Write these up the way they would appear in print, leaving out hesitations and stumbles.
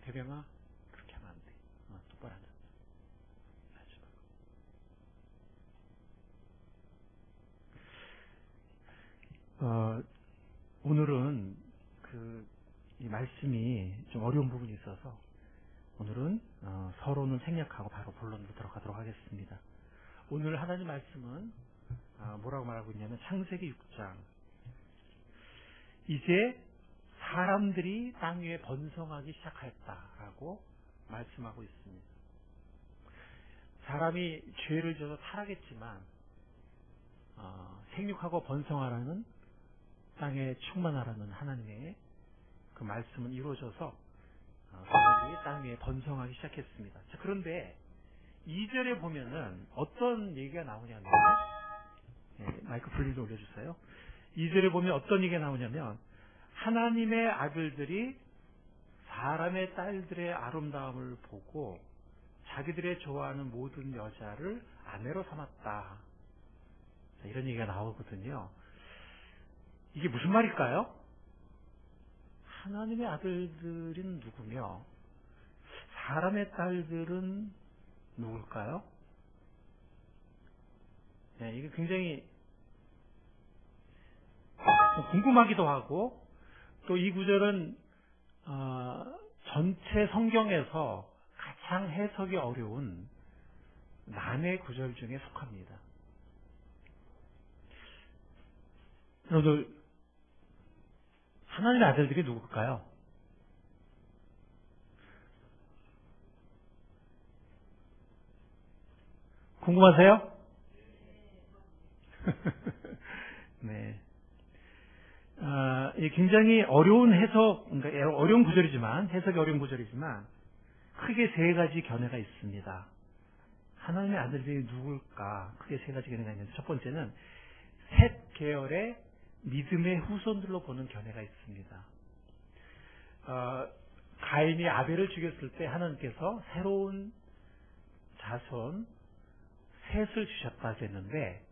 대병아, 그렇게 하면 안 돼. 똑바로 앉아. 오늘은 이 말씀이 좀 어려운 부분이 있어서 오늘은 서론을 생략하고 바로 본론으로 들어가도록 하겠습니다. 오늘 하나님 말씀은 뭐라고 말하고 있냐면 창세기 6장, 이제 사람들이 땅 위에 번성하기 시작하였다라고 말씀하고 있습니다. 사람이 죄를 져서 타락했지만 생육하고 번성하라는, 땅에 충만하라는 하나님의 그 말씀은 이루어져서 사람들이 땅 위에 번성하기 시작했습니다. 자, 그런데 2절에 보면은 어떤 얘기가 나오냐면, 마이크 볼륨 올려주세요. 2절에 보면 어떤 얘기가 나오냐면, 하나님의 아들들이 사람의 딸들의 아름다움을 보고 자기들의 좋아하는 모든 여자를 아내로 삼았다. 자, 이런 얘기가 나오거든요. 이게 무슨 말일까요? 하나님의 아들들은 누구며 사람의 딸들은 누굴까요? 이게 굉장히 궁금하기도 하고, 또 이 구절은 전체 성경에서 가장 해석이 어려운 난해 구절 중에 속합니다. 여러분들, 하나님의 아들들이 누굴까요? 궁금하세요? 네. 굉장히 어려운 해석, 그러니까 어려운 구절이지만, 해석이 어려운 구절이지만, 크게 세 가지 견해가 있습니다. 하나님의 아들들이 누굴까? 크게 세 가지 견해가 있는데, 첫 번째는 셋 계열의 믿음의 후손들로 보는 견해가 있습니다. 가인이 아벨을 죽였을 때 하나님께서 새로운 자손 셋을 주셨다 했는데,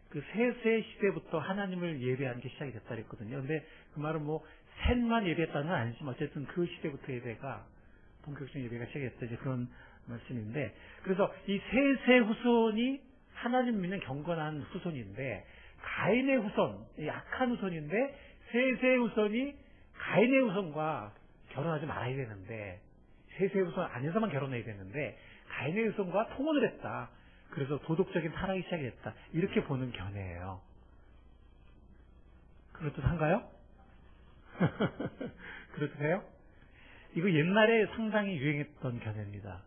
그 셋의 시대부터 하나님을 예배하는 게 시작이 됐다 그랬거든요. 근데 그 말은 셋만 예배했다는 건 아니지만 어쨌든 그 시대부터 예배가, 본격적인 예배가 시작이 됐다, 이제 그런 말씀인데, 그래서 이 셋의 후손이 하나님 믿는 경건한 후손인데, 가인의 후손, 약한 후손인데, 셋의 후손이 가인의 후손과 결혼하지 말아야 되는데, 셋의 후손 안에서만 결혼해야 되는데, 가인의 후손과 통혼을 했다. 그래서 도덕적인 타락이 시작이 됐다. 이렇게 보는 견해예요. 그렇듯한가요? 그렇듯해요? 이거 옛날에 상당히 유행했던 견해입니다.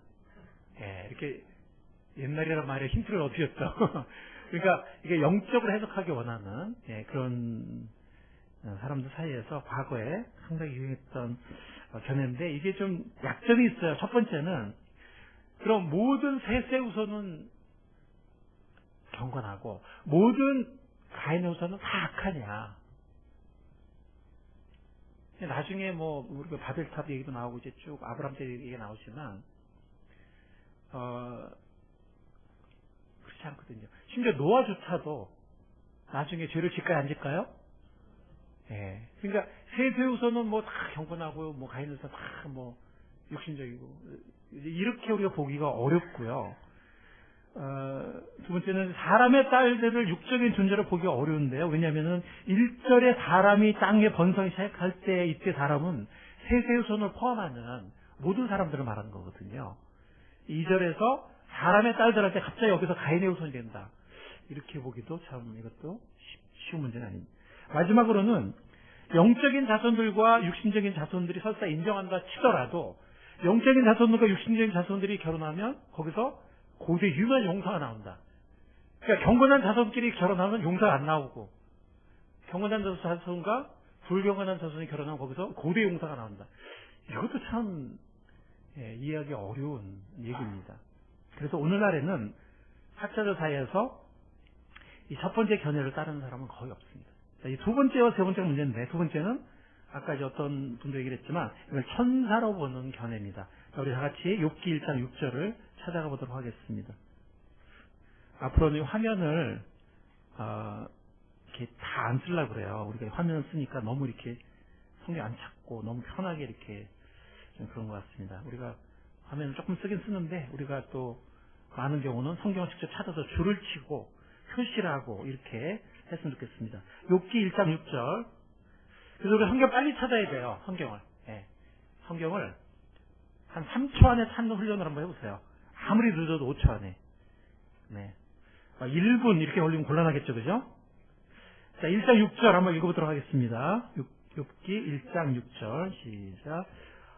이렇게 옛날이란 말에 힌트를 얻으셨죠? 그러니까 이게 영적으로 해석하기 원하는 그런 사람들 사이에서 과거에 상당히 유행했던 견해인데, 이게 좀 약점이 있어요. 첫 번째는, 그럼 모든 셋의 후손은 경건하고 모든 가인의 후손은 다 악하냐? 나중에 우리가 바벨탑 얘기도 나오고 이제 쭉 아브라함 때 얘기가 나오지만 그렇지 않거든요. 심지어 노아조차도 나중에 죄를 질까요, 안 질까요? 그러니까 셋의 후손은 다 경건하고 가인의 후손 다 육신적이고, 이렇게 우리가 보기가 어렵고요. 두 번째는 사람의 딸들을 육적인 존재로 보기가 어려운데요. 왜냐하면은 1절에 사람이 땅에 번성이 시작할 때, 이때 사람은 셋의 후손을 포함하는 모든 사람들을 말하는 거거든요. 2절에서 사람의 딸들한테 갑자기 여기서 가인의 후손이 된다, 이렇게 보기도 참 이것도 쉬운 문제는 아닙니다. 마지막으로는 영적인 자손들과 육신적인 자손들이 설사 인정한다 치더라도, 영적인 자손들과 육신적인 자손들이 결혼하면 거기서 고대 유명한 용사가 나온다. 그러니까 경건한 자손끼리 결혼하면 용사가 안 나오고, 경건한 자손과 불경건한 자손이 결혼하면 거기서 고대 용사가 나온다. 이것도 참 이해하기 어려운 얘기입니다. 그래서 오늘날에는 학자들 사이에서 이 첫 번째 견해를 따르는 사람은 거의 없습니다. 이 두 번째와 세 번째가 문제인데, 두 번째는 아까 이제 어떤 분도 얘기를 했지만 이걸 천사로 보는 견해입니다. 우리 다 같이 욥기 1장 6절을 찾아가 보도록 하겠습니다. 앞으로는 화면을 이렇게 다 안 쓰려고 그래요. 우리가 화면을 쓰니까 너무 이렇게 성경 안 찾고 너무 편하게 이렇게 좀 그런 것 같습니다. 우리가 화면을 조금 쓰긴 쓰는데 우리가 또 많은 경우는 성경을 직접 찾아서 줄을 치고 표시를 하고 이렇게 했으면 좋겠습니다. 욥기 1장 6절. 그래서 우리 성경 빨리 찾아야 돼요. 성경을. 예. 성경을 한 3초 안에 찾는 훈련을 한번 해보세요. 아무리 늦어도 5초 안에. 네. 1분 이렇게 걸리면 곤란하겠죠, 그죠? 자, 1장 6절 한번 읽어보도록 하겠습니다. 욥기 1장 6절 시작.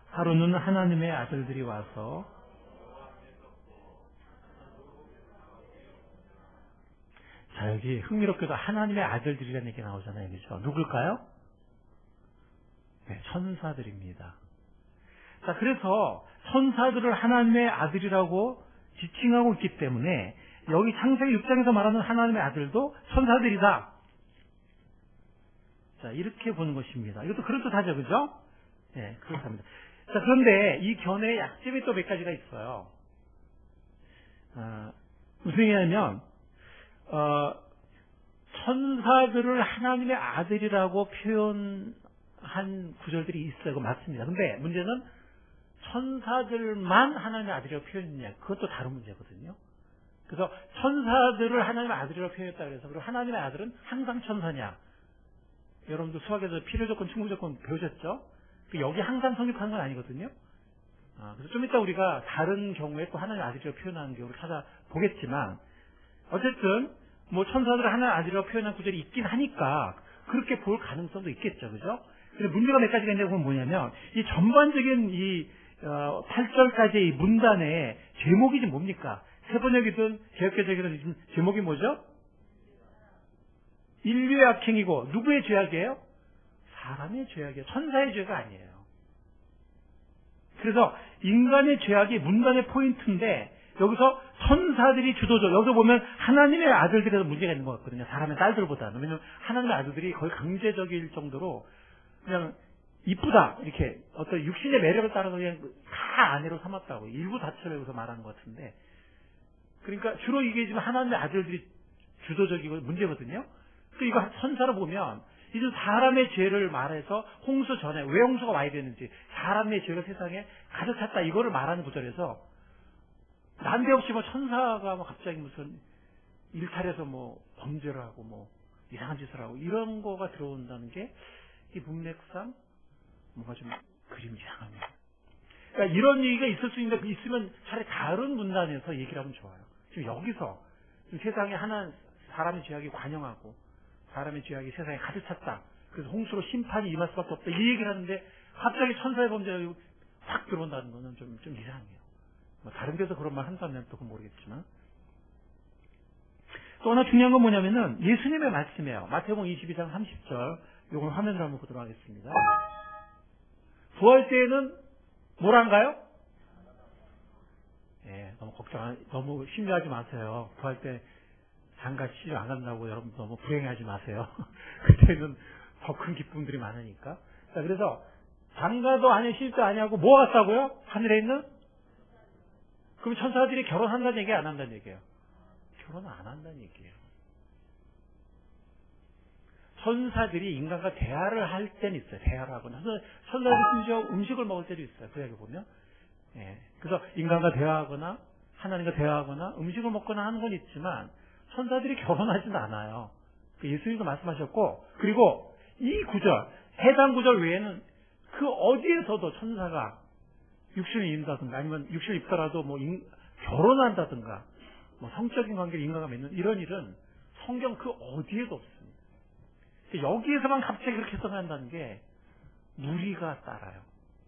하루는 하나님의 아들들이 와서 자, 여기 흥미롭게도 하나님의 아들들이라는 얘기가 나오잖아요, 그죠? 누굴까요? 네, 천사들입니다. 자, 그래서 천사들을 하나님의 아들이라고 지칭하고 있기 때문에 여기 창세기 6장에서 말하는 하나님의 아들도 천사들이다. 자, 이렇게 보는 것입니다. 이것도 그럴듯하죠, 그죠? 네, 그렇답니다. 자, 그런데 이 견해의 약점이 또 몇 가지가 있어요. 무슨 얘기냐면, 천사들을 하나님의 아들이라고 표현한 구절들이 있어요. 그거 맞습니다. 근데 문제는 천사들만 하나님의 아들이라고 표현했냐. 그것도 다른 문제거든요. 그래서 천사들을 하나님의 아들이라고 표현했다 그래서 그리고 하나님의 아들은 항상 천사냐. 여러분들 수학에서 필요조건, 충분조건 배우셨죠? 여기 항상 성립하는 건 아니거든요. 그래서 좀 이따 우리가 다른 경우에 또 하나님의 아들이라고 표현하는 경우를 찾아보겠지만 어쨌든 뭐 천사들을 하나님의 아들이라고 표현한 구절이 있긴 하니까 그렇게 볼 가능성도 있겠죠. 그죠? 근데 문제가 몇 가지가 있는데 그건 뭐냐면 이 전반적인 이 8절까지의 이 문단의 제목이 지금 뭡니까? 세번역이든 개역개정이든 지금 제목이 뭐죠? 인류의 악행이고 누구의 죄악이에요? 사람의 죄악이에요. 천사의 죄가 아니에요. 그래서 인간의 죄악이 문단의 포인트인데 여기서 천사들이 주도적. 여기서 보면 하나님의 아들들에서 문제가 있는 것 같거든요. 사람의 딸들보다는. 왜냐하면 하나님의 아들들이 거의 강제적일 정도로 그냥 이쁘다 이렇게 어떤 육신의 매력을 따라서 그냥 다 아내로 삼았다고 일부 다처럼 여기서 말하는 것 같은데 그러니까 주로 이게 지금 하나님의 아들들이 주도적이고 문제거든요. 그 이거 천사로 보면 이제 사람의 죄를 말해서 홍수 전에 왜 홍수가 와야 되는지 사람의 죄가 세상에 가득 찼다 이거를 말하는 구절에서 난데없이 뭐 천사가 뭐 갑자기 무슨 일탈해서 뭐 범죄를 하고 뭐 이상한 짓을 하고 이런 거가 들어온다는 게 이 문맥상 뭔가 좀 그림이 이상합니다. 그러니까 이런 얘기가 있을 수 있는데 있으면 차라리 다른 문단에서 얘기를 하면 좋아요. 지금 여기서 세상에 사람의 죄악이 관영하고 사람의 죄악이 세상에 가득 찼다. 그래서 홍수로 심판이 임할 수밖에 없다. 이 얘기를 하는데 갑자기 천사의 범죄가 확 들어온다는 거는 좀 이상해요. 뭐 다른 데서 그런 말 한다면 또 그건 모르겠지만. 또 하나 중요한 건 뭐냐면은 예수님의 말씀이에요. 마태복음 22장 30절. 이걸 화면으로 한번 보도록 하겠습니다. 부활 때에는 뭐란가요? 예, 너무 심려하지 마세요. 부활 때 장가 시집 안 간다고 여러분 너무 불행하지 마세요. 그때는 더 큰 기쁨들이 많으니까. 자, 그래서 장가도 아니고 시집도 아니하고 뭐 같다고요? 하늘에 있는? 그럼 천사들이 결혼한다는 얘기 안 한다는 얘기예요? 결혼 안 한다는 얘기예요. 천사들이 인간과 대화를 할 때는 있어요. 대화를 하거나. 천사들이 심지어 음식을 먹을 때도 있어요. 그 이야기 보면. 예. 그래서 인간과 대화하거나 하나님과 대화하거나 음식을 먹거나 하는 건 있지만 천사들이 결혼하지는 않아요. 예수님도 말씀하셨고 그리고 이 구절, 해당 구절 외에는 그 어디에서도 천사가 육신을 입는다든가 아니면 육신을 입더라도 뭐 결혼한다든가 뭐 성적인 관계를 인간과 맺는 이런 일은 성경 그 어디에도 없습니다. 여기에서만 갑자기 그렇게 해석한다는 게 무리가 따라요.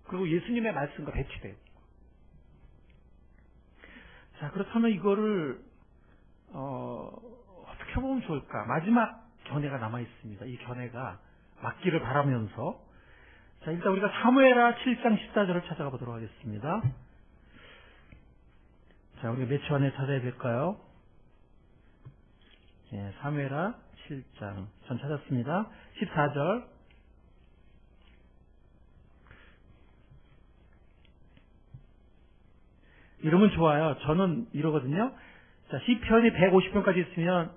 그리고 예수님의 말씀과 배치돼요. 자, 그렇다면 이거를 어떻게 보면 좋을까? 마지막 견해가 남아 있습니다. 이 견해가 맞기를 바라면서 자, 일단 우리가 사무엘하 7장 14절을 찾아가 보도록 하겠습니다. 자, 우리가 몇 초 안에 찾아야 될까요? 예, 사무엘하 7장 전 찾았습니다. 14절 이러면 좋아요. 저는 이러거든요. 자, 시편이 150편까지 있으면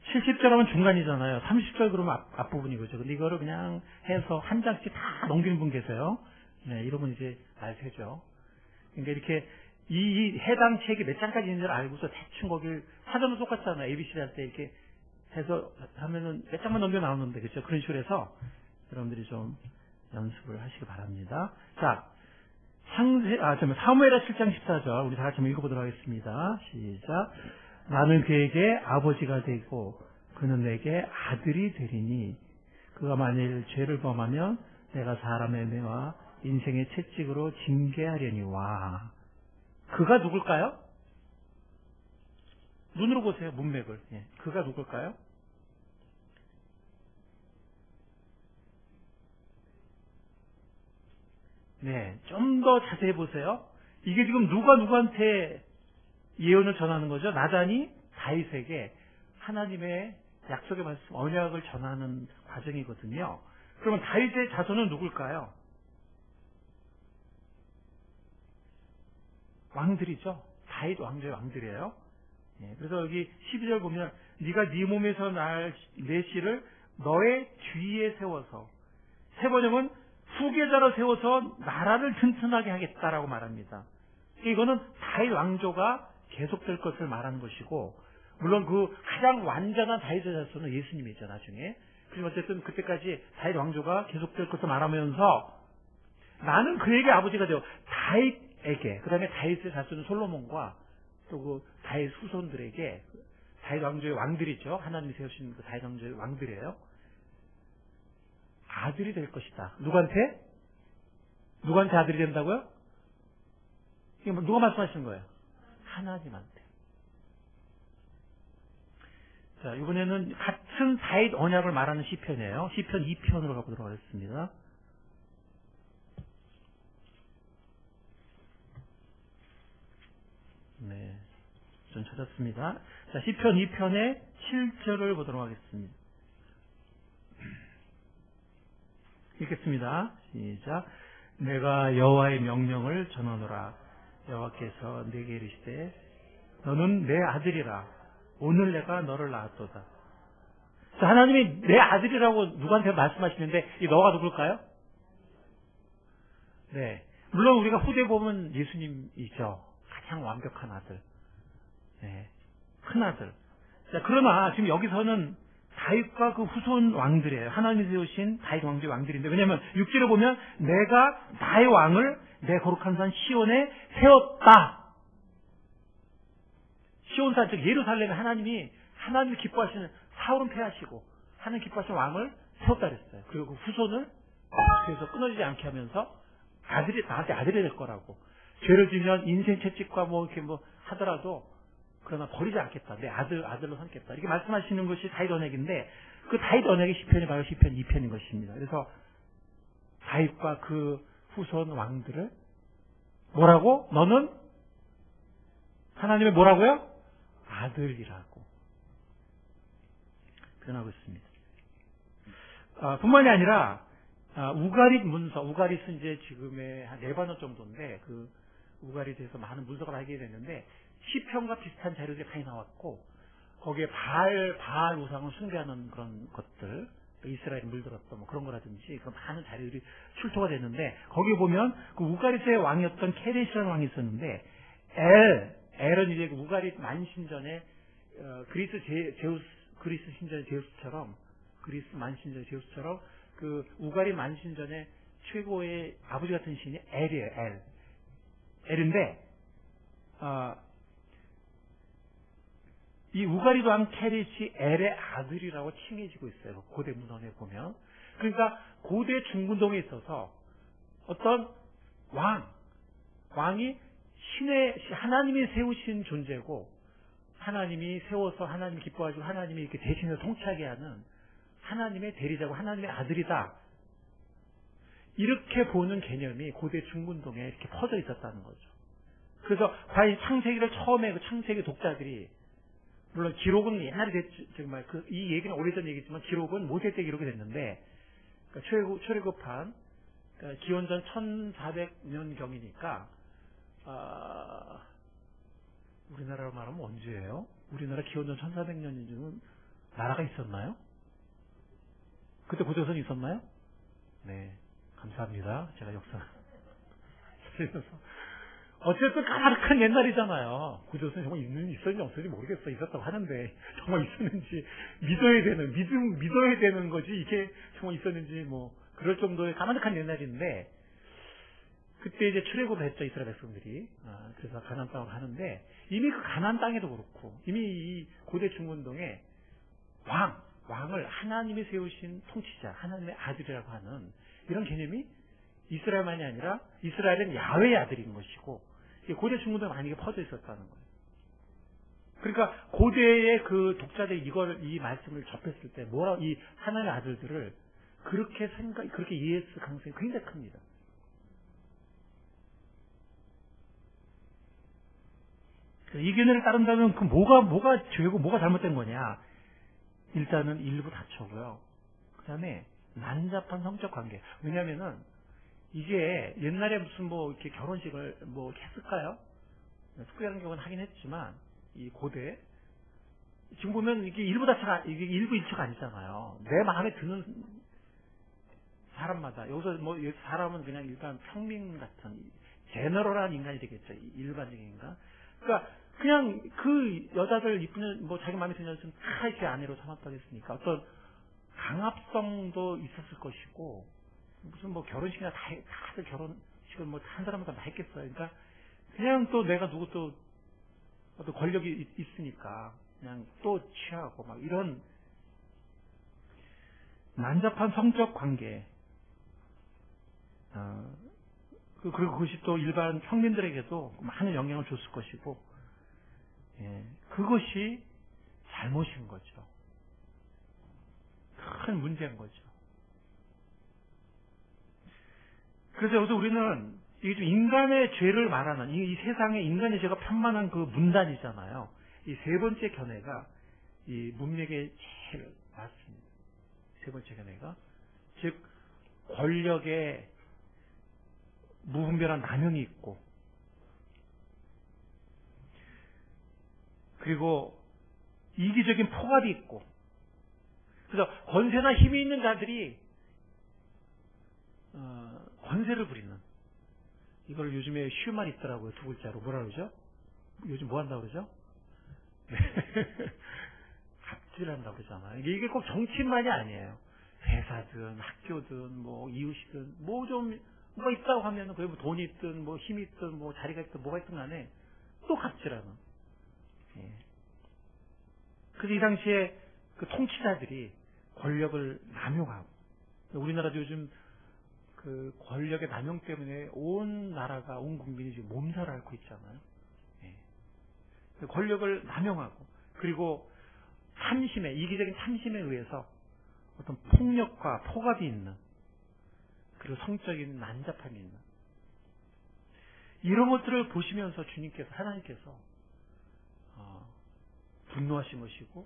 70절 하면 중간이잖아요. 30절 그러면 앞부분이거죠. 근데 이거를 그냥 해서 한 장씩 다 넘기는 분 계세요. 네, 이러면 이제 알세죠. 그러니까 이렇게 이 해당 책이 몇 장까지 있는지를 알고서 대충 거길 사전은 똑같잖아요. ABCD 할 때 이렇게 해서 하면은 몇 장만 넘겨 나오는데, 그렇죠? 그런 식으로 해서 여러분들이 좀 연습을 하시기 바랍니다. 자, 사무엘하 7장 14절 우리 다 같이 한번 읽어보도록 하겠습니다. 시작. 나는 그에게 아버지가 되고 그는 내게 아들이 되리니 그가 만일 죄를 범하면 내가 사람의 매와 인생의 채찍으로 징계하려니와. 그가 누굴까요? 눈으로 보세요. 문맥을. 예. 그가 누굴까요? 네, 좀 더 자세히 보세요. 이게 지금 누가 누구한테 예언을 전하는 거죠? 나단이 다윗에게 하나님의 약속의 말씀, 언약을 전하는 과정이거든요. 그러면 다윗의 자손은 누굴까요? 왕들이죠. 다윗 왕조의 왕들이에요. 예, 그래서 여기 12절 보면 네가 네 몸에서 날 내 씨를 너의 뒤에 세워서, 세 번역은 후계자로 세워서 나라를 튼튼하게 하겠다라고 말합니다. 이거는 다윗 왕조가 계속될 것을 말하는 것이고, 물론 그 가장 완전한 다윗의 자손은 예수님이죠, 나중에. 그리고 어쨌든 그때까지 다윗 왕조가 계속될 것을 말하면서 나는 그에게 아버지가 되어 다윗에게, 그 다음에 다윗의 자손은 솔로몬과 또 그 다윗 후손들에게, 다윗 왕조의 왕들이죠. 하나님이 세우신 그 다윗 왕조의 왕들이에요. 아들이 될 것이다. 누구한테? 누구한테 아들이 된다고요? 이게 뭐 누가 말씀하시는 거예요? 하나님한테. 자, 이번에는 같은 다윗 언약을 말하는 시편이에요. 시편 2편으로 가보도록 하겠습니다. 네, 좀 찾았습니다. 자, 시편 2편의 7절을 보도록 하겠습니다. 읽겠습니다. 시작. 내가 여호와의 명령을 전하노라. 여호와께서 내게 이르시되 너는 내 아들이라. 오늘 내가 너를 낳았도다. 자, 하나님이 내 아들이라고 누구한테 말씀하시는데 이 너가 누굴까요? 네, 물론 우리가 후대 보면 예수님이죠. 가장 완벽한 아들. 네, 큰 아들. 자, 그러나 지금 여기서는 다윗과 그 후손 왕들이에요. 하나님이 세우신 다윗 왕조의 왕들인데, 왜냐하면 6절에 보면 내가 나의 왕을 내 거룩한 산 시온에 세웠다. 시온산, 즉 예루살렘에 하나님이 기뻐하시는, 사울은 패하시고 하나님 기뻐하시는 왕을 세웠다 그랬어요. 그리고 그 후손을 그래서 끊어지지 않게 하면서 나한테 아들이 될 거라고. 죄를 지면 인생 채찍과 뭐 이렇게 뭐 하더라도 그러나 버리지 않겠다. 내 아들로 삼겠다. 이렇게 말씀하시는 것이 다윗 언약인데, 그 다윗 언약의 시편이 바로 시편 2편인 것입니다. 그래서 다윗과 그 후손 왕들을 뭐라고? 너는 하나님의 뭐라고요? 아들이라고 표현하고 있습니다. 뿐만이 아니라 우가릿 문서, 우가릿은 이제 지금의 한 레바논 정도인데, 그 우가릿에서 많은 문서가 발견됐는데 시편과 비슷한 자료들이 많이 나왔고, 거기에 바알 우상을 숭배하는 그런 것들, 이스라엘이 물들었던 뭐 그런 거라든지 그런 많은 자료들이 출토가 됐는데, 거기 보면 그 우가릿의 왕이었던 케레시라는 왕이 있었는데, 엘은 이제 그 우가릿 만신전에 그리스 신전의 제우스처럼, 그리스 만신전의 제우스처럼 그 우가릿 만신전의 최고의 아버지 같은 신이 엘이에요. 엘인데 이 우가릿 왕 케렛이 엘의 아들이라고 칭해지고 있어요. 고대 문헌에 보면. 그러니까 고대 중군동에 있어서 어떤 왕이 하나님이 세우신 존재고, 하나님이 세워서 하나님이 기뻐하시고 하나님이 이렇게 대신해서 통치하게 하는 하나님의 대리자고 하나님의 아들이다. 이렇게 보는 개념이 고대 중군동에 이렇게 퍼져 있었다는 거죠. 그래서 과연 창세기를 처음에 그 창세기 독자들이, 물론 기록은 옛날에 됐지, 정말 이 얘기는 오래전 얘기지만 기록은 모세 때 기록이 됐는데, 그러니까 출애굽한 그러니까 기원전 1400년경이니까 우리나라로 말하면 언제예요? 우리나라 기원전 1400년이면 나라가 있었나요? 그때 고조선이 있었나요? 네, 감사합니다. 제가 역사 그래서 어쨌든 까마득한 옛날이잖아요. 구조선 정말 있었는지 없었는지 모르겠어. 있었다고 하는데 정말 있었는지 믿어야 되는 거지. 이게 정말 있었는지 뭐 그럴 정도의 까마득한 옛날인데 그때 이제 출애굽을 했죠. 이스라엘 백성들이. 그래서 가나안 땅으로 가는데 이미 그 가나안 땅에도 그렇고 이미 이 고대 중근동에 왕을 하나님이 세우신 통치자, 하나님의 아들이라고 하는 이런 개념이 이스라엘만이 아니라 이스라엘은 야훼의 아들인 것이고 고대 중국에 많이 퍼져 있었다는 거예요. 그러니까 고대의 그 독자들이 이 말씀을 접했을 때 이 하나님의 아들들을 그렇게 이해했을 가능성이 굉장히 큽니다. 이 견해를 따른다면 그 뭐가 죄고 뭐가 잘못된 거냐? 일단은 일부 다처고요. 그 다음에 난잡한 성적 관계. 왜냐면은 이게 옛날에 무슨 이렇게 결혼식을 했을까요? 특별한 경우는 하긴 했지만, 이 고대. 지금 보면 이게 일부 일처가 아니잖아요. 내 마음에 드는 사람마다. 여기서 사람은 그냥 일단 평민 같은, 제너럴한 인간이 되겠죠. 일반적인 인간. 그러니까, 그냥 그 여자들 이쁜 자기 마음에 드는 여자는 다 이렇게 아내로 삼았다겠으니까 어떤 강압성도 있었을 것이고, 무슨 결혼식이나 다들 결혼식을 한 사람마다 다 했겠어요. 그러니까 그냥 또 내가 누구 또 어떤 권력이 있으니까 그냥 또 취하고 이런 난잡한 성적 관계. 그리고 그것이 또 일반 평민들에게도 많은 영향을 줬을 것이고, 그것이 잘못인 거죠. 큰 문제인 거죠. 그래서 여기서 우리는 이게 좀 인간의 죄를 말하는 이 세상에 인간의 죄가 편만한 그 문단이잖아요. 이 세 번째 견해가 이 문맥의 제일 맞습니다. 세 번째 견해가 즉 권력의 무분별한 남용이 있고 그리고 이기적인 포괄이 있고 그래서 권세나 힘이 있는 자들이 권세를 부리는 이걸 요즘에 쉬운 말이 있더라고요. 두 글자로 뭐라 그러죠? 요즘 뭐 한다고 그러죠? 갑질한다고 그러잖아요. 이게 꼭 정치인만이 아니에요. 회사든 학교든 이웃이든 뭐가 있다고 하면 그게 돈이 있든 힘이 있든 자리가 있든 뭐가 있든 간에 또 갑질하는. 그래서 이 당시에 그 통치자들이 권력을 남용하고 우리나라도 요즘 그 권력의 남용 때문에 온 나라가 온 국민이 지금 몸살을 앓고 있잖아요. 권력을 남용하고 그리고 이기적인 탐심에 의해서 어떤 폭력과 포갑이 있는 그리고 성적인 난잡함이 있는 이런 것들을 보시면서 하나님께서 분노하신 것이고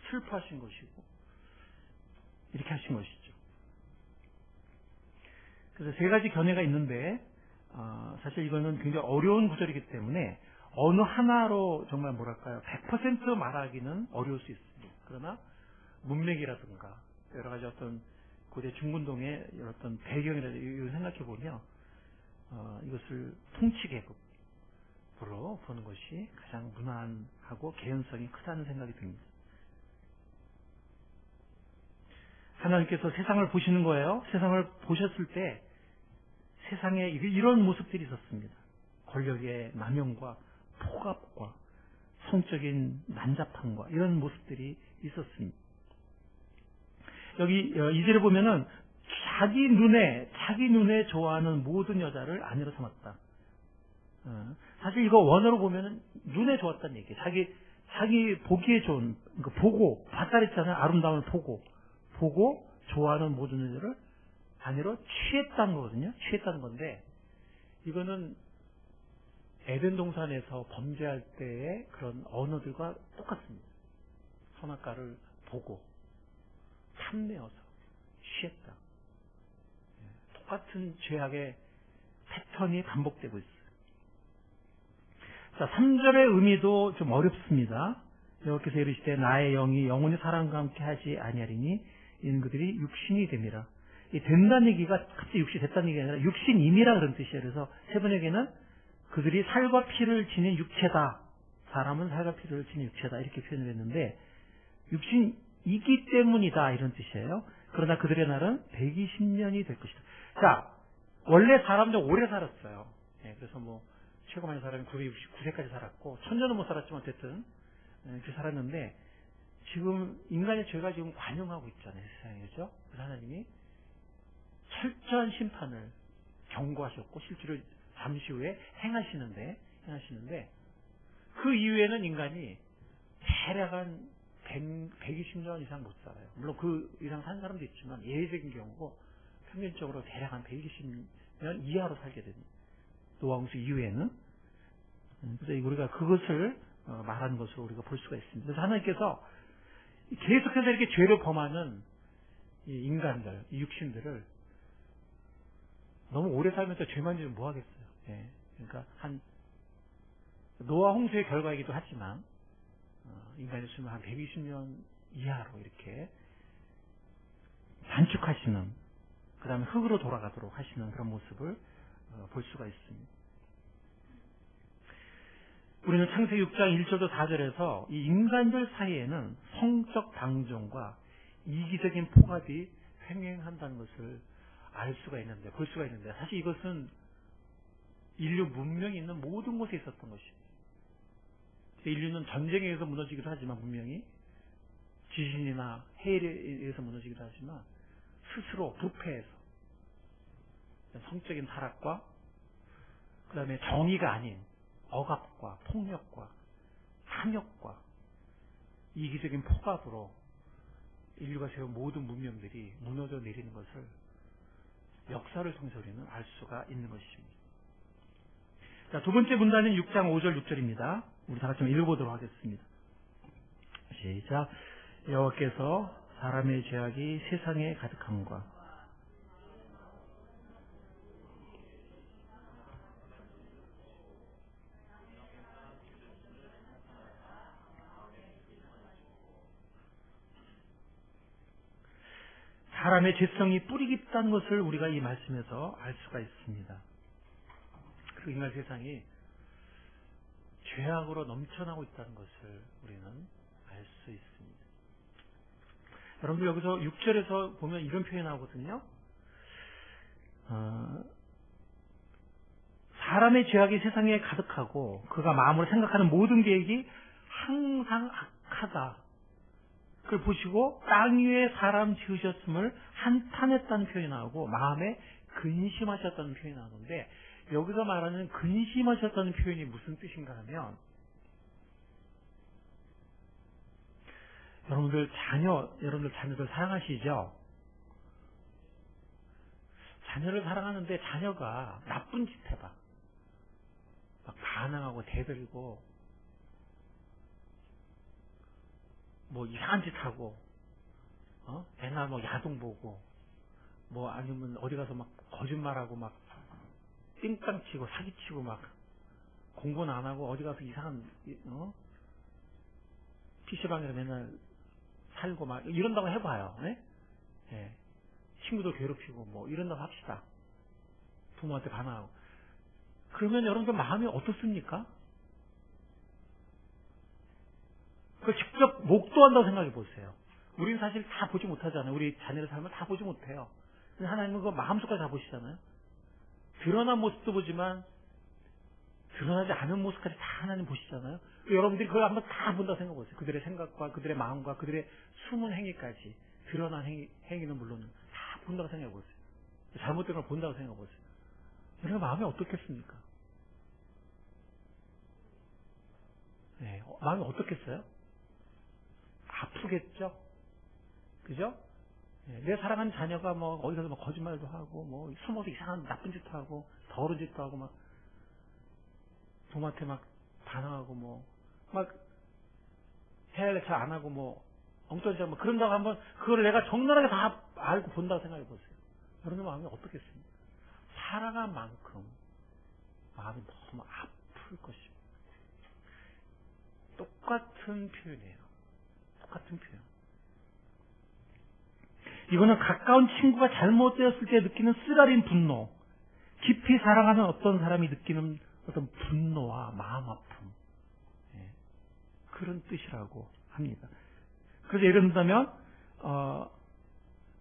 슬퍼하신 것이고 이렇게 하신 것이죠. 그래서 세 가지 견해가 있는데 사실 이거는 굉장히 어려운 구절이기 때문에 어느 하나로 정말 100% 말하기는 어려울 수 있습니다. 그러나 문맥이라든가 여러 가지 어떤 고대 중근동의 어떤 배경이라든가 생각해 보면 이것을 통치계급으로 보는 것이 가장 무난하고 개연성이 크다는 생각이 듭니다. 하나님께서 세상을 보시는 거예요. 세상을 보셨을 때 세상에 이런 모습들이 있었습니다. 권력의 남용과 포갑과 성적인 난잡함과 이런 모습들이 있었습니다. 여기 2절에 보면은 자기 눈에 좋아하는 모든 여자를 아내로 삼았다. 사실 이거 원어로 보면은 눈에 좋았다는 얘기예요. 자기 보기에 좋은 보고 봤다랬잖아요. 아름다움을 보고 좋아하는 모든 여자를 아내로 취했다는 거거든요. 취했다는 건데 이거는 에덴 동산에서 범죄할 때의 그런 언어들과 똑같습니다. 선악과를 보고 탐내어서 취했다. 똑같은 죄악의 패턴이 반복되고 있어요. 자, 3절의 의미도 좀 어렵습니다. 여호와께서 이르시되 나의 영이 영원히 사람과 함께 하지 아니하리니 이는 그들이 육신이 됨이라. 이 된다는 얘기가 갑자기 육신이 됐다는 얘기가 아니라 육신임이라 그런 뜻이에요. 그래서 세 번역에는 그들이 살과 피를 지닌 육체다. 사람은 살과 피를 지닌 육체다. 이렇게 표현을 했는데 육신이기 때문이다. 이런 뜻이에요. 그러나 그들의 날은 120년이 될 것이다. 자, 원래 사람 좀 오래 살았어요. 예, 그래서 뭐 최고 많은 사람이 969세까지 살았고 1000년은 못 살았지만 어쨌든 그렇게 살았는데 지금 인간의 죄가 지금 관영하고 있잖아요. 세상에. 그죠? 그래서 하나님이 철저한 심판을 경고하셨고 실제로 잠시 후에 행하시는데 그 이후에는 인간이 대략 한 120년 이상 못 살아요. 물론 그 이상 사는 사람도 있지만 예외적인 경우고 평균적으로 대략 한 120년 이하로 살게 됩니다. 노아홍수 이후에는. 그래서 우리가 그것을 말하는 것으로 우리가 볼 수가 있습니다. 그래서 하나님께서 계속해서 이렇게 죄를 범하는 이 인간들, 이 육신들을 너무 오래 살면서 죄만 지면 뭐 하겠어요. 예. 그러니까 한 노아 홍수의 결과이기도 하지만 인간의 수명 한 120년 이하로 이렇게 단축하시는, 그 다음에 흙으로 돌아가도록 하시는 그런 모습을 볼 수가 있습니다. 우리는 창세기 6장 1절도 4절에서 이 인간들 사이에는 성적 방종과 이기적인 폭압이 횡행한다는 것을 볼 수가 있는데 사실 이것은 인류 문명이 있는 모든 곳에 있었던 것입니다. 인류는 전쟁에 의해서 무너지기도 하지만 문명이 지진이나 해일에 의해서 무너지기도 하지만 스스로 부패해서 성적인 타락과 그 다음에 정의가 아닌 억압과 폭력과 탐욕과 이기적인 폭압으로 인류가 세운 모든 문명들이 무너져 내리는 것을 역사를 통해서 우리는 알 수가 있는 것입니다. 자, 두 번째 문단은 6장 5절 6절입니다. 우리 다 같이 한번 읽어보도록 하겠습니다. 시작. 여호와께서 사람의 죄악이 세상에 가득함과 사람의 죄성이 뿌리 깊다는 것을 우리가 이 말씀에서 알 수가 있습니다. 그리고 인간 세상이 죄악으로 넘쳐나고 있다는 것을 우리는 알 수 있습니다. 여러분들 여기서 6절에서 보면 이런 표현이 나오거든요. 사람의 죄악이 세상에 가득하고 그가 마음으로 생각하는 모든 계획이 항상 악하다. 그걸 보시고 땅 위에 사람 지으셨음을 한탄했다는 표현이 나오고 마음에 근심하셨다는 표현이 나오는데 여기서 말하는 근심하셨다는 표현이 무슨 뜻인가 하면 여러분들 자녀들 사랑하시죠? 자녀를 사랑하는데 자녀가 나쁜 짓 해봐. 막 반항하고 대들고 뭐 이상한 짓 하고 맨날 뭐 야동 보고 뭐 아니면 어디 가서 막 거짓말하고 막 띵땅 치고 사기치고 막 공부는 안 하고 어디 가서 이상한 PC방에서 맨날 살고 막 이런다고 해봐요. 네? 예. 친구도 괴롭히고 뭐 이런다고 합시다. 부모한테 반항하고. 그러면 여러분들 마음이 어떻습니까? 그걸 직접 목도한다고 생각해 보세요. 우리는 사실 다 보지 못하잖아요. 우리 자녀의 삶을 다 보지 못해요. 근데 하나님은 그 마음속까지 다 보시잖아요. 드러난 모습도 보지만 드러나지 않은 모습까지 다 하나님 보시잖아요. 여러분들이 그걸 한번 다 본다고 생각해 보세요. 그들의 생각과 그들의 마음과 그들의 숨은 행위까지 드러난 행위는 물론 다 본다고 생각해 보세요. 잘못된 걸 본다고 생각해 보세요. 우리가 마음이 어떻겠습니까? 네, 마음이 어떻겠어요? 아프겠죠? 그죠? 네, 내 사랑하는 자녀가 뭐 어디서 막 거짓말도 하고 뭐 숨어서 이상한 나쁜 짓도 하고 더러운 짓도 하고 막 부모한테 막 반항하고 뭐 막 해야 할 잘 안 하고 뭐 엉뚱한 짓 하고 뭐 그런다고 한번 그걸 내가 적나라하게 다 알고 본다고 생각해 보세요. 여러분 마음이 어떻겠습니까? 사랑한 만큼 마음이 너무 아플 것입니다. 똑같은 표현이에요. 똑같은 표현. 이거는 가까운 친구가 잘못되었을 때 느끼는 쓰라린 분노, 깊이 사랑하는 어떤 사람이 느끼는 어떤 분노와 마음 아픔, 그런 뜻이라고 합니다. 그래서 예를 든다면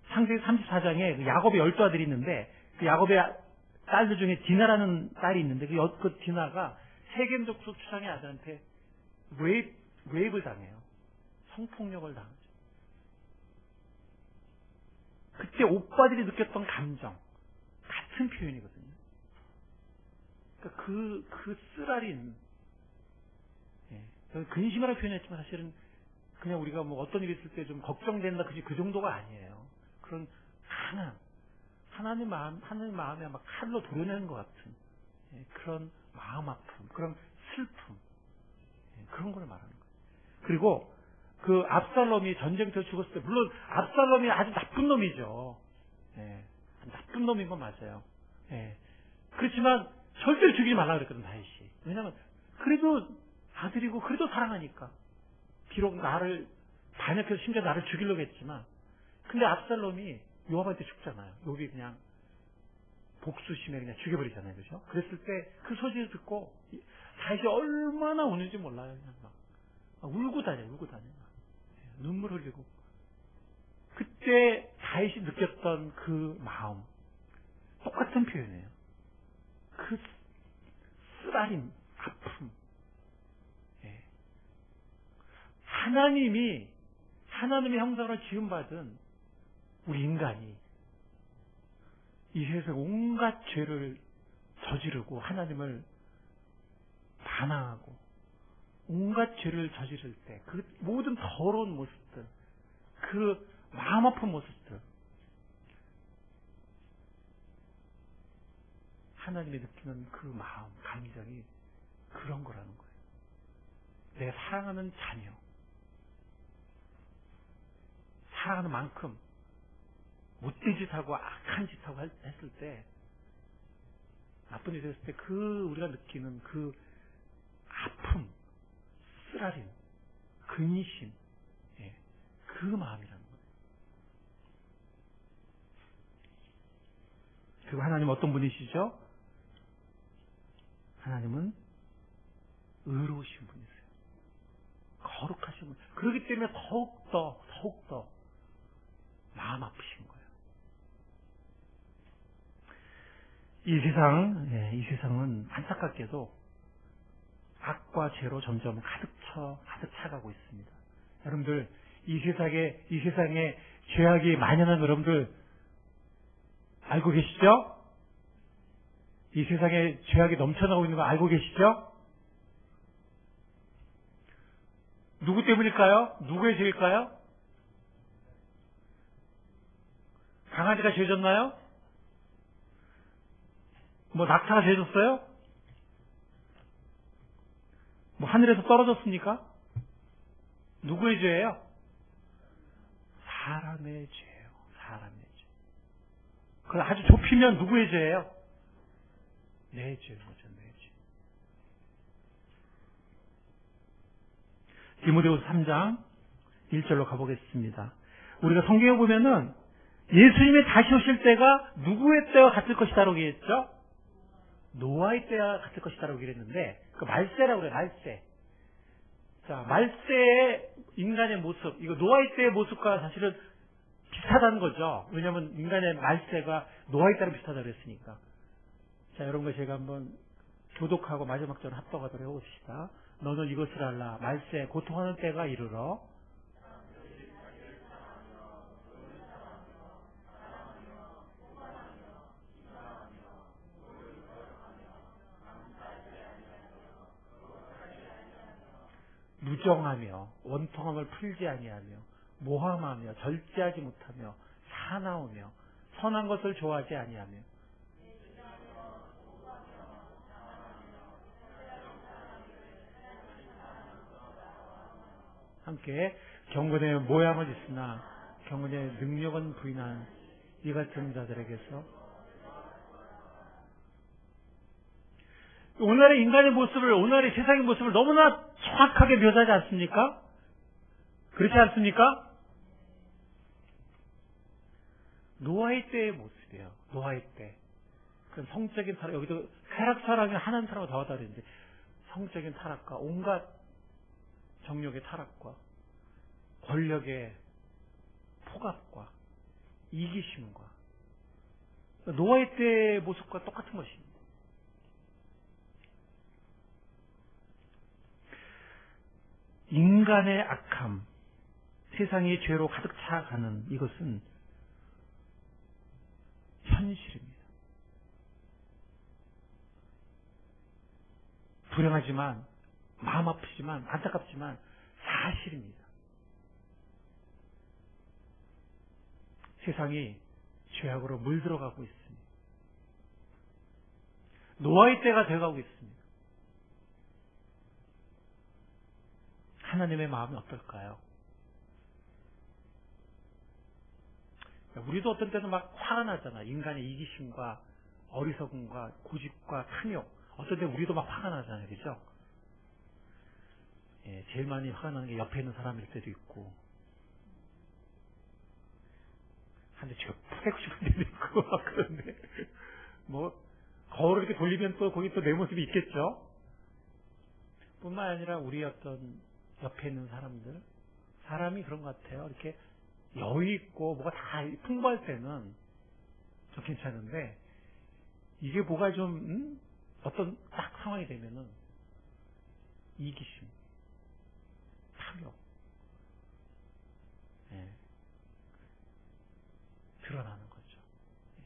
창세기 34장에 야곱의 12아들이 있는데 그 야곱의 딸들 중에 디나라는 딸이 있는데 그 디나가 세겜 족속 추장의 아들한테 레이프를 당해요. 성폭력을 당하죠. 그때 오빠들이 느꼈던 감정 같은 표현이거든요. 그러니까 그 쓰라린, 근심이라고 표현했지만 사실은 그냥 우리가 뭐 어떤 일이 있을 때 좀 걱정된다 그 정도가 아니에요. 그런 강한 하나님 마음에 막 칼로 도려내는 것 같은 그런 마음 아픔, 그런 슬픔, 그런 걸 말하는 거예요. 그리고 그 압살롬이 전쟁터에 죽었을 때, 물론 압살롬이 아주 나쁜 놈이죠. 나쁜 놈인 건 맞아요. 그렇지만 절대로 죽이지 말라 그랬거든, 다윗이. 왜냐하면 그래도 아들이고 그래도 사랑하니까. 비록 나를 반역해서 심지어 나를 죽이려고 했지만, 근데 압살롬이 요압한테 죽잖아요. 요압이 그냥 복수심에 그냥 죽여버리잖아요, 그죠? 그랬을 때 그 소식을 듣고 다윗이 얼마나 우는지 몰라요. 그냥 막 울고 다녀. 눈물 흘리고. 그때 다윗이 느꼈던 그 마음, 똑같은 표현이에요. 그 쓰라림, 아픔. 하나님의 형상으로 지음받은 우리 인간이 이 세상 온갖 죄를 저지르고 하나님을 반항하고 온갖 죄를 저지를 때 그 모든 더러운 모습들, 그 마음 아픈 모습들, 하나님이 느끼는 그 마음, 감정이 그런 거라는 거예요. 내 사랑하는 자녀, 사랑하는 만큼 못된 짓하고 악한 짓하고 했을 때, 나쁜 짓 했을 때 우리가 느끼는 그 아픔, 쓰라림, 근심, 그 마음이라는 거예요. 그리고 하나님 어떤 분이시죠? 하나님은 의로우신 분이세요. 거룩하신 분. 그렇기 때문에 더욱더 마음 아프신 거예요. 이 세상은 안타깝게도 악과 죄로 점점 가득 차가고 있습니다. 여러분들, 이 세상에 죄악이 만연한 여러분들 알고 계시죠? 이 세상에 죄악이 넘쳐나고 있는 거 알고 계시죠? 누구 때문일까요? 누구의 죄일까요? 강아지가 죄졌나요? 뭐 낙타가 죄졌어요? 뭐 하늘에서 떨어졌습니까? 누구의 죄예요? 사람의 죄예요. 사람의 죄. 그걸 아주 좁히면 누구의 죄예요? 내 죄인 거죠. 내 죄. 디모데후서 3장 1절로 가보겠습니다. 우리가 성경에 보면은 예수님이 다시 오실 때가 누구의 때와 같을 것이다라고 얘기했죠? 노아의 때와 같을 것이다라고 얘기했는데, 그 말세라고 그래요. 말세. 자, 말세의 인간의 모습, 이거 노아의 때의 모습과 사실은 비슷하다는 거죠. 왜냐하면 인간의 말세가 노아의 때랑 비슷하다고 그랬으니까. 자, 여러분과 제가 한번 교독하고 마지막 절 합독하도록 해봅시다. 너는 이것을 알라. 말세 고통하는 때가 이르러 무정하며 원통함을 풀지 아니하며 모함하며 절제하지 못하며 사나우며 선한 것을 좋아하지 아니하며 함께 경건의 모양을 있으나 경건의 능력은 부인한 이 같은 자들에게서 오늘의 인간의 모습을, 오늘의 세상의 모습을 너무나 정확하게 묘사하지 않습니까? 그렇지 않습니까? 노아의 때의 모습이에요. 노아의 때. 그 성적인 타락, 여기도 쾌락 타락이 하나님 타락과 더 다른데, 성적인 타락과 온갖 정욕의 타락과 권력의 포갑과 이기심과 노아의 때의 모습과 똑같은 것입니다. 인간의 악함, 세상이 죄로 가득 차가는 이것은 현실입니다. 불행하지만, 마음 아프지만, 안타깝지만 사실입니다. 세상이 죄악으로 물들어가고 있습니다. 노아의 때가 되어가고 있습니다. 하나님의 마음이 어떨까요? 우리도 어떤 때는 막 화가 나잖아. 인간의 이기심과 어리석음과 고집과 탐욕. 어떤 때 우리도 막 화가 나잖아요. 그죠? 예, 제일 많이 화가 나는 게 옆에 있는 사람일 때도 있고, 한 대 푸대고 싶은 데도 있고, 그런데, 거울을 이렇게 돌리면 또 거기 또 내 모습이 있겠죠? 뿐만 아니라 우리 어떤 옆에 있는 사람이 그런 것 같아요. 이렇게 여유 있고 뭐가 다 풍부할 때는 좀 괜찮은데, 이게 뭐가 좀, 어떤 딱 상황이 되면은, 이기심, 탐욕, 예, 드러나는 거죠. 예.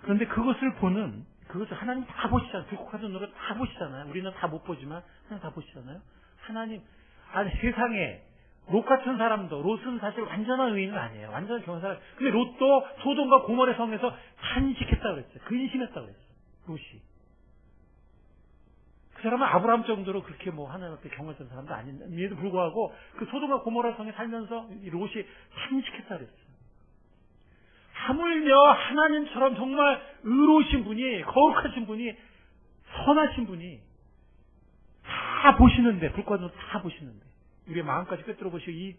그런데 그것을 하나님 다 보시잖아요. 불국하던 노래 다 보시잖아요. 우리는 다 못 보지만 하나님 다 보시잖아요. 하나님, 세상에 롯 같은 사람도, 롯은 사실 완전한 의인은 아니에요. 완전한 경한 사람. 근데 롯도 소돔과 고모의 성에서 탄식했다고 그랬어요. 근심했다고 그랬어요. 롯이. 그 사람은 아브라함 정도로 그렇게 하나님 앞에 경험했던 사람도 아닌데도 불구하고 그 소돔과 고모라 성에 살면서 이 롯이 탄식했다고 그랬어요. 하물며 하나님처럼 정말 의로우신 분이, 거룩하신 분이, 선하신 분이 다 보시는데, 불과도 다 보시는데, 우리의 마음까지 꿰뚫어 보시고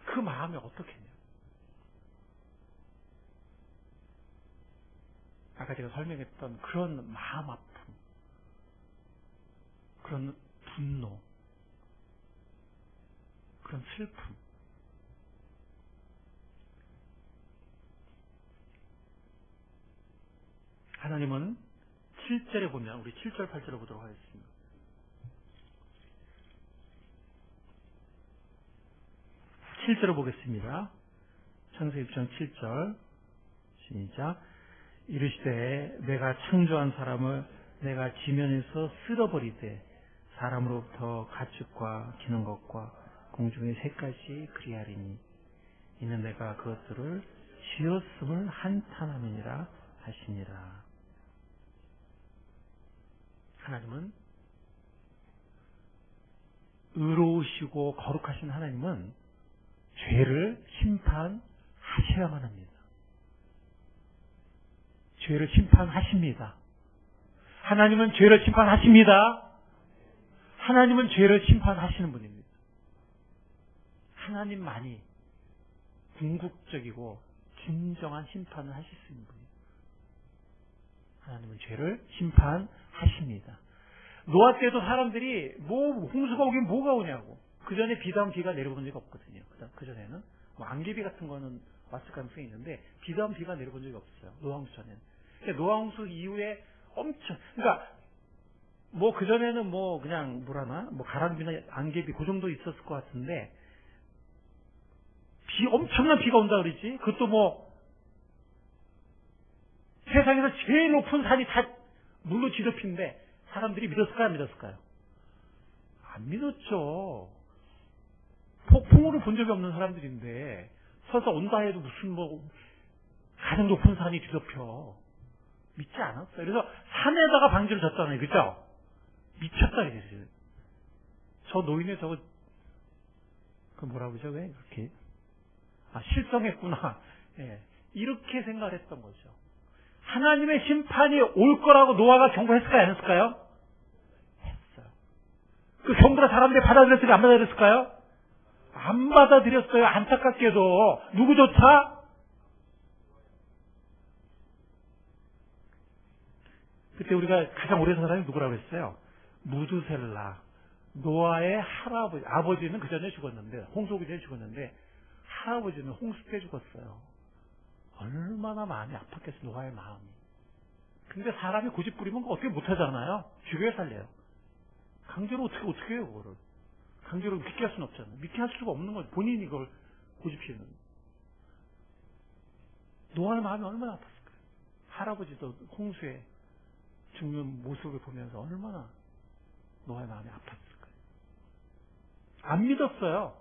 그 마음이 어떻겠냐. 아까 제가 설명했던 그런 마음 아픔, 그런 분노, 그런 슬픔. 하나님은 7절에 보면, 우리 7절, 8절을 보도록 하겠습니다. 7절을 보겠습니다. 창세기 1장 7절 시작. 이르시되 내가 창조한 사람을 내가 지면에서 쓸어버리되 사람으로부터 가축과 기는 것과 공중의 새까지 그리하리니 이는 내가 그것들을 지었음을 한탄함이니라 하시니라. 하나님은, 의로우시고 거룩하신 하나님은 죄를 심판하셔야만 합니다. 죄를 심판하십니다. 하나님은 죄를 심판하십니다. 하나님은 죄를 심판하시는 분입니다. 하나님만이 궁극적이고 진정한 심판을 하실 수 있는 분입니다. 하나님은 죄를 심판하십니다. 노아 때도 사람들이 홍수가 오긴 뭐가 오냐고. 그 전에 비다운 비가 내려본 적이 없거든요. 그 전에는 안개비 같은 거는 왔을 가능성이 있는데 비다운 비가 내려본 적이 없어요. 노아홍수 전에는. 그러니까 노아홍수 이후에 그러니까 그 전에는 그냥 가랑비나 안개비 그 정도 있었을 것 같은데, 엄청난 비가 온다 그러지. 그것도 세상에서 제일 높은 산이 다 물로 뒤덮인데 사람들이 믿었을까요? 안 믿었을까요? 안 믿었죠. 폭풍우를 본 적이 없는 사람들인데 서서 온다 해도 무슨 가장 높은 산이 뒤덮여. 믿지 않았어요. 그래서 산에다가 방주를 졌잖아요. 그죠? 미쳤다 이랬어요. 저 노인네 저거 뭐라고 그러죠? 왜 그렇게 실성했구나. 예, 이렇게 생각을 했던 거죠. 하나님의 심판이 올 거라고 노아가 경고했을까요? 안 했을까요? 했어요. 그 경고를 사람들이 받아들였을까요? 안 받아들였을까요? 안 받아들였어요. 안타깝게도. 누구조차? 그때 우리가 가장 오래 산 사람이 누구라고 했어요? 무두셀라. 노아의 할아버지. 아버지는 그 전에 죽었는데, 홍수 오기 전에 죽었는데, 할아버지는 홍수 때 죽었어요. 얼마나 마음이 아팠겠어, 노아의 마음이. 근데 사람이 고집 부리면 어떻게 못하잖아요. 죽여야 살려요. 강제로 어떻게 해요, 그거를. 강제로 믿게 할 수는 없잖아요. 믿게 할 수가 없는 거죠. 본인이 이걸 고집시는. 노아의 마음이 얼마나 아팠을까요? 할아버지도 홍수에 죽는 모습을 보면서 얼마나 노아의 마음이 아팠을까요? 안 믿었어요.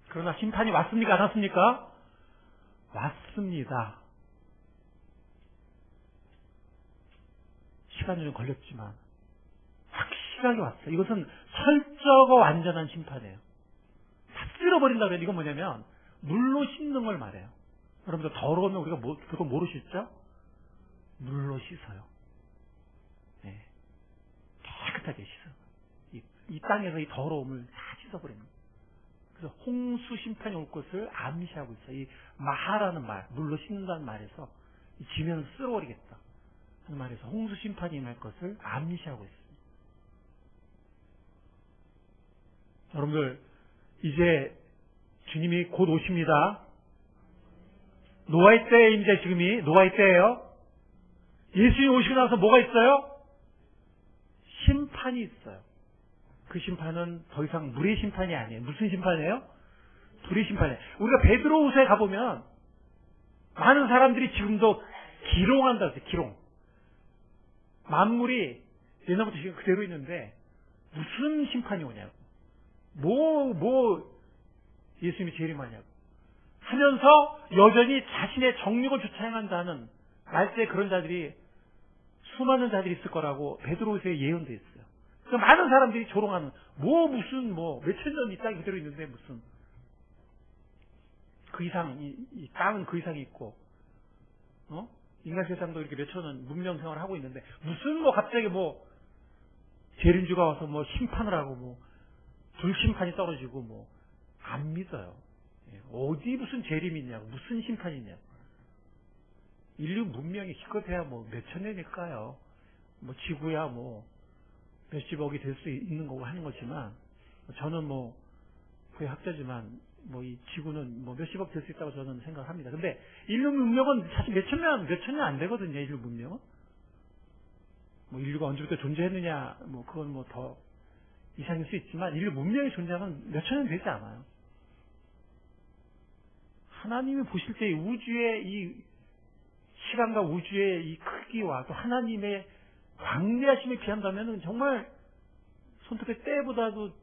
그러나 심판이 왔습니까? 안 왔습니까? 왔습니다. 시간이 좀 걸렸지만 확실하게 왔어요. 이것은 철저하고 완전한 심판이에요. 다 쓸어버린다고 해요. 이건 뭐냐면 물로 씻는 걸 말해요. 여러분들 더러우면 우리가 보통 뭐로 씻죠? 물로 씻어요. 네. 깨끗하게 씻어요. 이 땅에서 이 더러움을 다 씻어버리는 거예요. 그래서 홍수 심판이 올 것을 암시하고 있어요. 이 마하라는 말, 물로 씻는다는 말에서 이 지면을 쓸어버리겠다 하는 말에서 홍수 심판이 임할 것을 암시하고 있습니다. 여러분들 이제 주님이 곧 오십니다. 노아의 때입니다. 지금이 노아의 때예요. 예수님이 오시고 나서 뭐가 있어요? 심판이 있어요. 그 심판은 더 이상 물의 심판이 아니에요. 무슨 심판이에요? 불의 심판이에요. 우리가 베드로후서에 가보면 많은 사람들이 지금도 기롱한다 그랬어요. 기롱. 만물이 옛날부터 지금 그대로 있는데 무슨 심판이 오냐고. 예수님이 재림하냐고. 하면서 여전히 자신의 정욕을 주창한다는 말세에 그런 자들이 수많은 자들이 있을 거라고 베드로후서에 예언돼 있어요. 그래서 많은 사람들이 조롱하는 몇천 년 이 땅이 그대로 있는데 무슨 그 이상 이 땅은 그 이상이 있고 인간 세상도 이렇게 몇천 년 문명 생활을 하고 있는데 무슨 갑자기 재림주가 와서 심판을 하고 불심판이 떨어지고 안 믿어요. 어디 무슨 재림이 있냐고 무슨 심판이 있냐고. 인류 문명이 기껏해야 몇천 년일까요? 지구야 몇십억이 될 수 있는 거고 하는 거지만 저는 그의 학자지만 이 지구는 몇십억 될 수 있다고 저는 생각합니다. 근데 인류 문명은 사실 몇천 년 안 되거든요. 인류 문명은 인류가 언제부터 존재했느냐 그건 더 이상일 수 있지만 인류 문명의 존재는 몇천 년 되지 않아요. 하나님이 보실 때 우주의 이 시간과 우주의 이 크기와 또 하나님의 광대하심에 비한다면 정말 손톱의 때보다도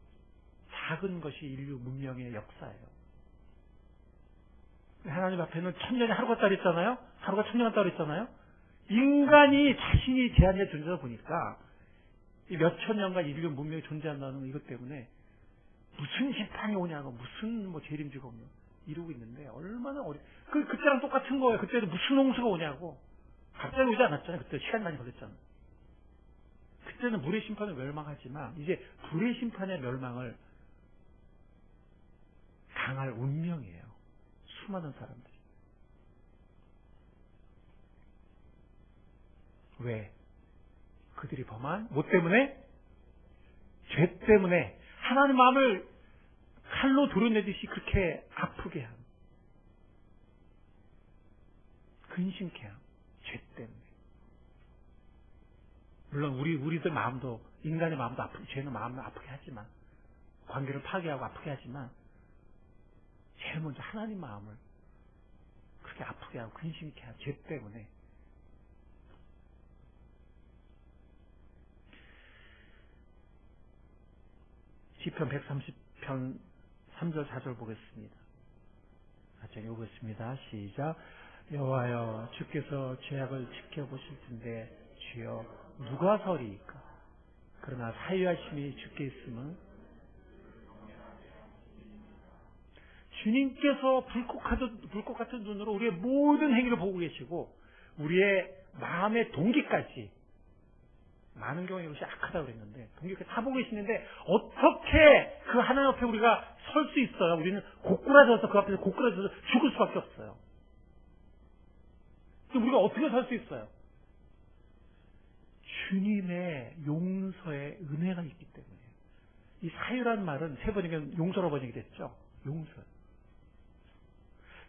작은 것이 인류 문명의 역사예요. 하나님 앞에는 천년이 하루가 따로 있잖아요. 하루가 천년이 따로 있잖아요. 인간이 자신이 제한된 존재다 보니까 이 몇천 년간 인류 문명이 존재한다는 이것 때문에 무슨 심판이 오냐고 무슨 재림주가 오냐고 이러고 있는데 얼마나 그때랑 똑같은 거예요. 그때도 무슨 홍수가 오냐고. 갑자기 오지 않았잖아요. 그때 시간 많이 걸렸잖아요. 그때는 물의 심판을 멸망하지만 이제 불의 심판의 멸망을 당할 운명이에요. 수많은 사람들이. 왜? 그들이 범한 뭐 때문에? 죄 때문에 하나님 마음을 칼로 도려내듯이 그렇게 아프게 함. 근심케 함. 죄 때문에. 물론 우리들 마음도 인간의 마음도 죄는 마음을 아프게 하지만 관계를 파괴하고 아프게 하지만 제일 먼저 하나님 마음을 그렇게 아프게 하고 근심케 하고 죄 때문에. 시편 130편 3절 4절 보겠습니다. 같이 읽어보겠습니다. 시작. 여호와여 주께서 죄악을 지켜보실 텐데 주여 누가 서리이까. 그러나 사유하심이 주께 있으면 주님께서 불꽃 같은 눈으로 우리의 모든 행위를 보고 계시고 우리의 마음의 동기까지 많은 경우에 이것이 악하다고 그랬는데 동기까지 다 보고 계시는데 어떻게 그 하나님 앞에 우리가 설 수 있어요. 우리는 고꾸라져서 그 앞에서 고꾸라져서 죽을 수밖에 없어요. 그럼 우리가 어떻게 살 수 있어요? 주님의 용서의 은혜가 있기 때문에. 이 사유란 말은 세 번이면 용서로 번역이 됐죠. 용서.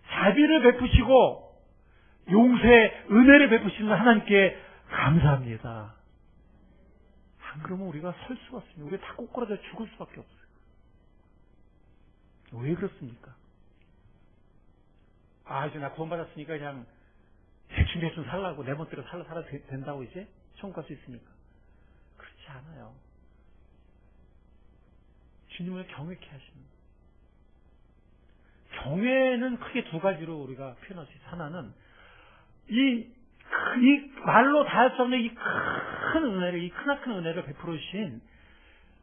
자비를 베푸시고 용서의 은혜를 베푸시는 하나님께 감사합니다. 안 그러면 우리가 설 수가 없습니다. 우리가 다 꼬꾸라져 죽을 수밖에 없어요. 왜 그렇습니까? 이제 나 구원받았으니까 그냥 대충 살라고 내 멋대로 살아도 된다고 이제 천국 갈 수 있습니까? 그렇지 않아요. 주님을 경외케 하시는. 경외는 크게 두 가지로 우리가 표현할 수 있어요. 하나는 이 말로 다 할 수 없는 이 큰 은혜를, 이 크나큰 은혜를 베풀어 주신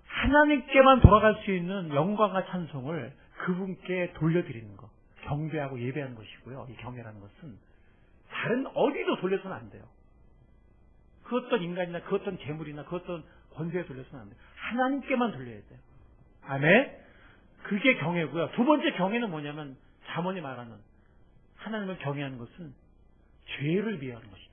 하나님께만 돌아갈 수 있는 영광과 찬송을 그분께 돌려드리는 것. 경배하고 예배하는 것이고요. 이 경외라는 것은 다른 어디도 돌려서는 안 돼요. 그 어떤 인간이나 그 어떤 재물이나 그 어떤 권세에 돌려서는 안 돼요. 하나님께만 돌려야 돼요. 아멘? 그게 경외고요. 두 번째 경외는 뭐냐면 잠언이 말하는 하나님을 경외하는 것은 죄를 미워하는 것이다.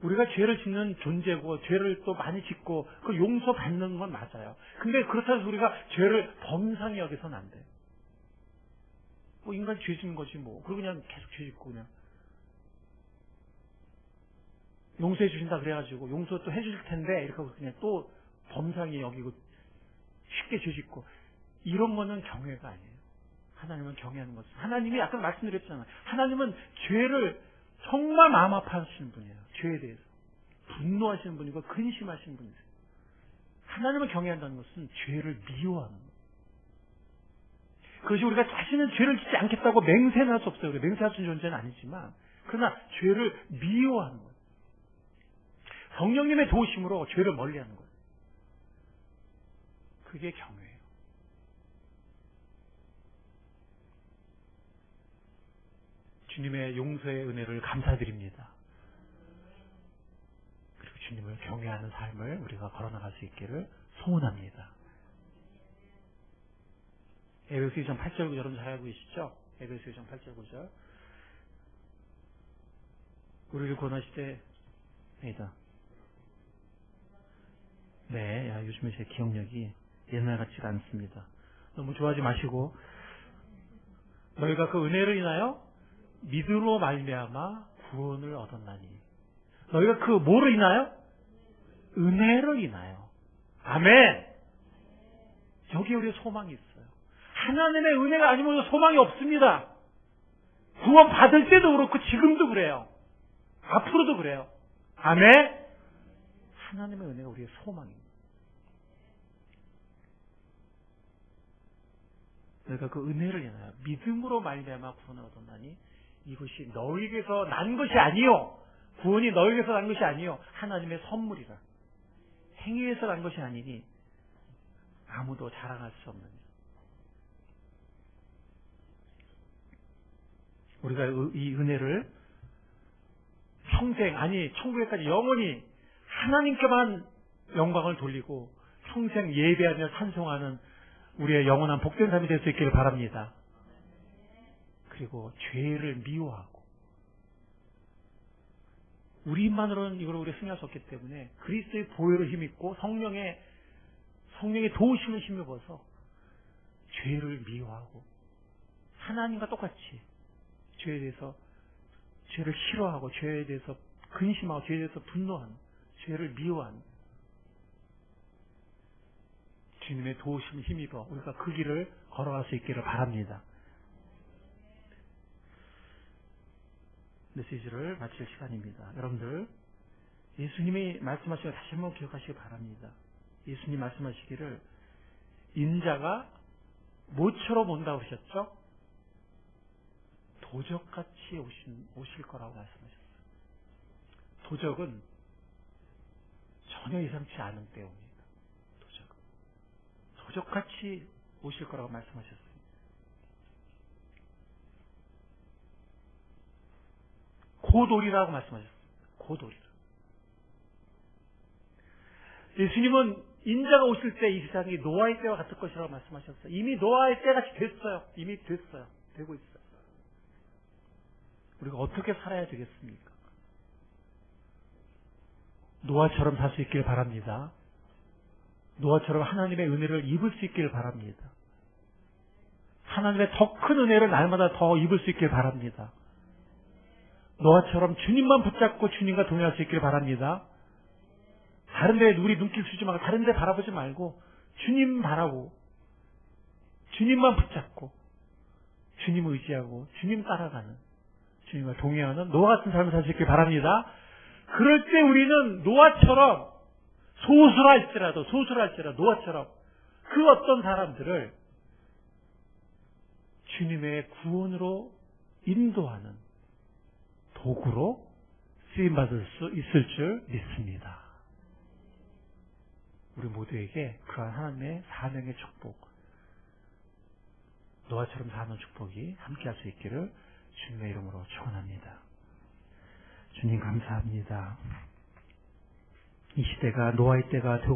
우리가 죄를 짓는 존재고 죄를 또 많이 짓고 그 용서받는 건 맞아요. 근데 그렇다고 해서 우리가 죄를 범상히 여기서는 안 돼요. 인간 죄 짓는 거지 뭐. 그리고 그냥 계속 죄 짓고 그냥 용서해 주신다 그래가지고 용서 또 해주실 텐데 이렇게 하고 그냥 또 범상히 여기고 쉽게 죄 짓고 이런 거는 경외가 아니에요. 하나님은 경외하는 것은 하나님이 아까 말씀드렸잖아요. 하나님은 죄를 정말 마음 아파하시는 분이에요. 죄에 대해서 분노하시는 분이고 근심하시는 분이세요. 하나님을 경외한다는 것은 죄를 미워하는 거예요. 그것이 우리가 자신은 죄를 짓지 않겠다고 맹세는 할 수 없어요. 우리 맹세할 수 있는 존재는 아니지만 그러나 죄를 미워하는 거예요. 성령님의 도우심으로 죄를 멀리하는 거예요. 그게 경외예요. 주님의 용서의 은혜를 감사드립니다. 그리고 주님을 경외하는 삶을 우리가 걸어나갈 수 있기를 소원합니다. 에베소 2장 8절 9절 여러분 잘 알고 계시죠? 에베소 2장 8절 9절 우리를 구원하실 때입니다. 네, 요즘에 제 기억력이 옛날 같지가 않습니다. 너무 좋아하지 마시고 너희가 그 은혜를 인하여 믿음으로 말미암아 구원을 얻었나니 너희가 그 뭐로 인하여? 은혜를 인하여. 아멘. 여기에 우리의 소망이 있어요. 하나님의 은혜가 아니면 소망이 없습니다. 구원 받을 때도 그렇고 지금도 그래요. 앞으로도 그래요. 아멘. 하나님의 은혜가 우리의 소망입니다. 너희가 그 은혜를 인하여 믿음으로 말미암아 구원을 얻었나니 이것이 너희에게서 난 것이 아니요. 구원이 너희에게서 난 것이 아니요. 하나님의 선물이라. 행위에서 난 것이 아니니 아무도 자랑할 수 없는. 우리가 이 은혜를 평생 아니 천국에까지 영원히 하나님께만 영광을 돌리고 평생 예배하며 찬송하는 우리의 영원한 복된 삶이 될 수 있기를 바랍니다. 그리고 죄를 미워하고 우리만으로는 이걸 우리가 승리할 수 없기 때문에 그리스도의 보혈을 힘입고 성령의 도우심을 힘입어서 죄를 미워하고 하나님과 똑같이 죄에 대해서 죄를 싫어하고 죄에 대해서 근심하고 죄에 대해서 분노하는 죄를 미워하는 주님의 도우심을 힘입어 우리가 그 길을 걸어갈 수 있기를 바랍니다. 메시지를 마칠 시간입니다. 여러분들 예수님이 말씀하시고 다시 한번 기억하시기 바랍니다. 예수님 말씀하시기를 인자가 뭐처럼 온다고 그러셨죠? 도적같이 오실 거라고 말씀하셨어요. 도적은 전혀 예상치 않은 때 옵니다. 도적같이 오실 거라고 말씀하셨어요. 고돌이라고 말씀하셨어요. 고돌이라. 예수님은 인자가 오실 때 이 세상이 노아의 때와 같을 것이라고 말씀하셨어요. 이미 노아의 때같이 됐어요. 이미 됐어요. 되고 있어요. 우리가 어떻게 살아야 되겠습니까? 노아처럼 살 수 있길 바랍니다. 노아처럼 하나님의 은혜를 입을 수 있길 바랍니다. 하나님의 더 큰 은혜를 날마다 더 입을 수 있길 바랍니다. 노아처럼 주님만 붙잡고 주님과 동행할 수 있길 바랍니다. 다른 데에 우리 눈길 주지 말고 다른 데 바라보지 말고 주님 바라고 주님만 붙잡고 주님 의지하고 주님 따라가는 주님과 동행하는 노아 같은 삶을 살 수 있길 바랍니다. 그럴 때 우리는 노아처럼 소수할지라도 노아처럼 그 어떤 사람들을 주님의 구원으로 인도하는 도구로 쓰임받을 수 있을 줄 믿습니다. 우리 모두에게 그러한 하나님의 사명의 축복, 노아처럼 사는 축복이 함께할 수 있기를 주님의 이름으로 축원합니다. 주님 감사합니다. 이 시대가 노아의 때가 되고